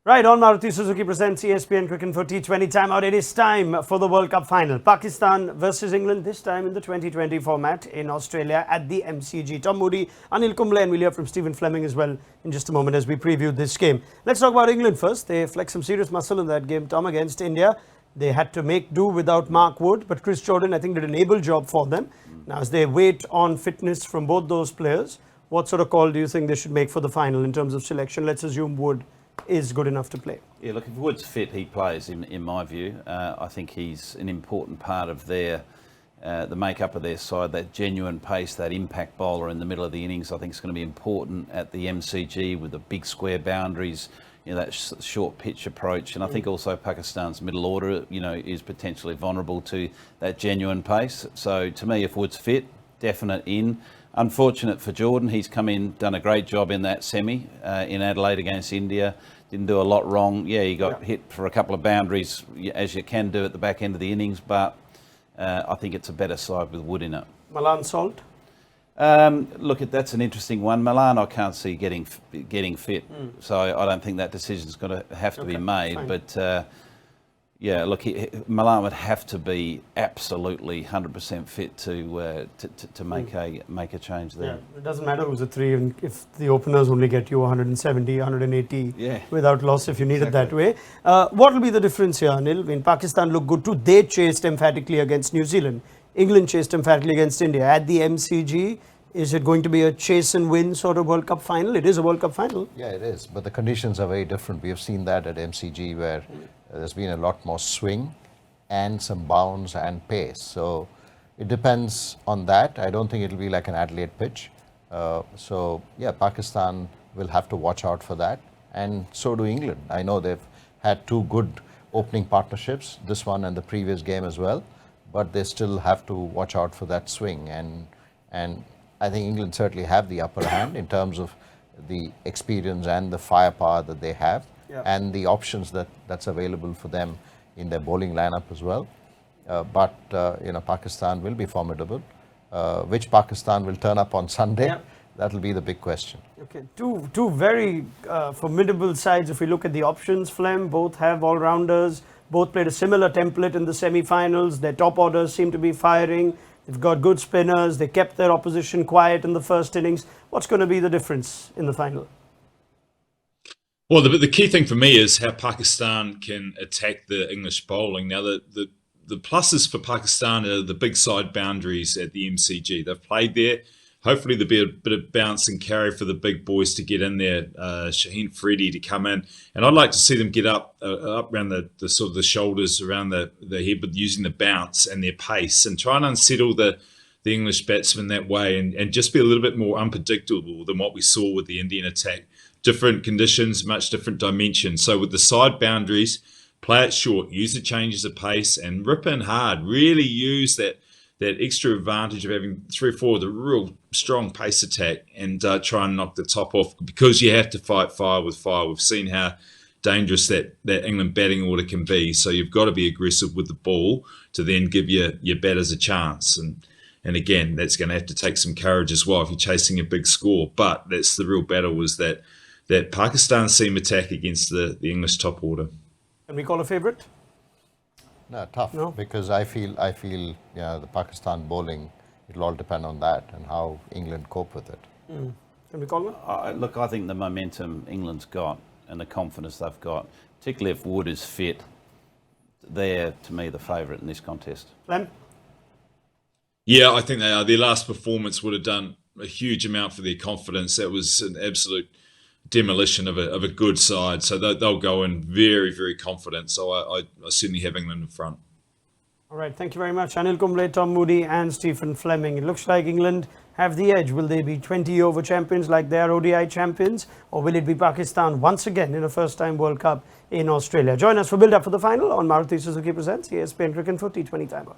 Right, on Maruti Suzuki presents ESPNcricinfo T20 timeout. It is time for the World Cup final. Pakistan versus England, this time in the 2020 format in Australia at the MCG. Tom Moody, Anil Kumble, and we'll hear from Fleming as well in just a moment as we preview this game. Let's talk about England first. They flexed some serious muscle in that game, Tom, against India. They had to make do without Mark Wood, but Chris Jordan, I think, did an able job for them. Now, as they wait on fitness from both those players, what sort of call do you think they should make for the final in terms of selection? Let's assume Wood is good enough to play. Yeah, look, if Wood's fit, he plays, in my view. I think he's an important part of their the makeup of their side, that genuine pace, that impact bowler in the middle of the innings. I think it's going to be important at the MCG with the big square boundaries, you know, that short pitch approach. And I think also Pakistan's middle order, you know, is potentially vulnerable to that genuine pace. So to me, if Wood's fit, definite in. Unfortunate for Jordan, he's come in, done a great job in that semi in Adelaide against India. Didn't do a lot wrong. Yeah, he got hit for a couple of boundaries, as you can do at the back end of the innings, but I think it's a better side with Wood in it. Malan Salt? Look, that's an interesting one. Malan, I can't see getting fit, so I don't think that decision's going to have to be made. Fine. But yeah, look, Malan would have to be absolutely 100% fit to make a change there. Yeah, it doesn't matter who's a three, and if the openers only get you 170, 180 without loss if you need it that way. What will be the difference here, Anil? When Pakistan looked good too, they chased emphatically against New Zealand. England chased emphatically against India. At the MCG, is it going to be a chase and win sort of World Cup final? It is a World Cup final. Yeah, it is. But the conditions are very different. We have seen that at MCG where there's been a lot more swing and some bounce and pace. So it depends on that. I don't think it'll be like an Adelaide pitch. So yeah, Pakistan will have to watch out for that. And so do England. I know they've had two good opening partnerships, this one and the previous game as well. But they still have to watch out for that swing. And I think England certainly have the upper hand in terms of the experience and the firepower that they have and the options that's available for them in their bowling lineup as well. But you know, Pakistan will be formidable. Which Pakistan will turn up on Sunday? That will be the big question. Okay, two very formidable sides. If we look at the options, Flem, both have all-rounders. Both played a similar template in the semi-finals. Their top orders seem to be firing. They've got good spinners. They kept their opposition quiet in the first innings. What's going to be the difference in the final? Well, the key thing for me is how Pakistan can attack the English bowling. Now, the pluses for Pakistan are the big side boundaries at the MCG. They've played there. Hopefully there'll be a bit of bounce and carry for the big boys to get in there. Shaheen Freddie to come in, and I'd like to see them get up around the sort of the shoulders, around the head, but using the bounce and their pace and try and unsettle the English batsmen that way, and just be a little bit more unpredictable than what we saw with the Indian attack. Different conditions, much different dimensions. So with the side boundaries, play it short, use the changes of pace, and rip in hard. Really use that extra advantage of having 3 or 4 of the real strong pace attack and try and knock the top off, because you have to fight fire with fire. We've seen how dangerous that England batting order can be. So you've got to be aggressive with the ball to then give your batters a chance. And again, that's going to have to take some courage as well if you're chasing a big score. But that's the real battle, was that Pakistan seam attack against the English top order. Can we call a favourite? No, tough. No? Because I feel the Pakistan bowling, it'll all depend on that and how England cope with it. Can we call it? Look, I think the momentum England's got and the confidence they've got, particularly if Wood is fit, they're, to me, the favourite in this contest. Flem? Yeah, I think they are. Their last performance would have done a huge amount for their confidence. That was an absolute demolition of a good side. So they'll go in very, very confident. So I certainly have England in front. All right, thank you very much. Anil Kumble, Tom Moody and Fleming. It looks like England have the edge. Will they be 20-over champions like they are ODI champions? Or will it be Pakistan once again in a first-time World Cup in Australia? Join us for build-up for the final on Maruti Suzuki Presents ESPNcricinfo T20 Timeout.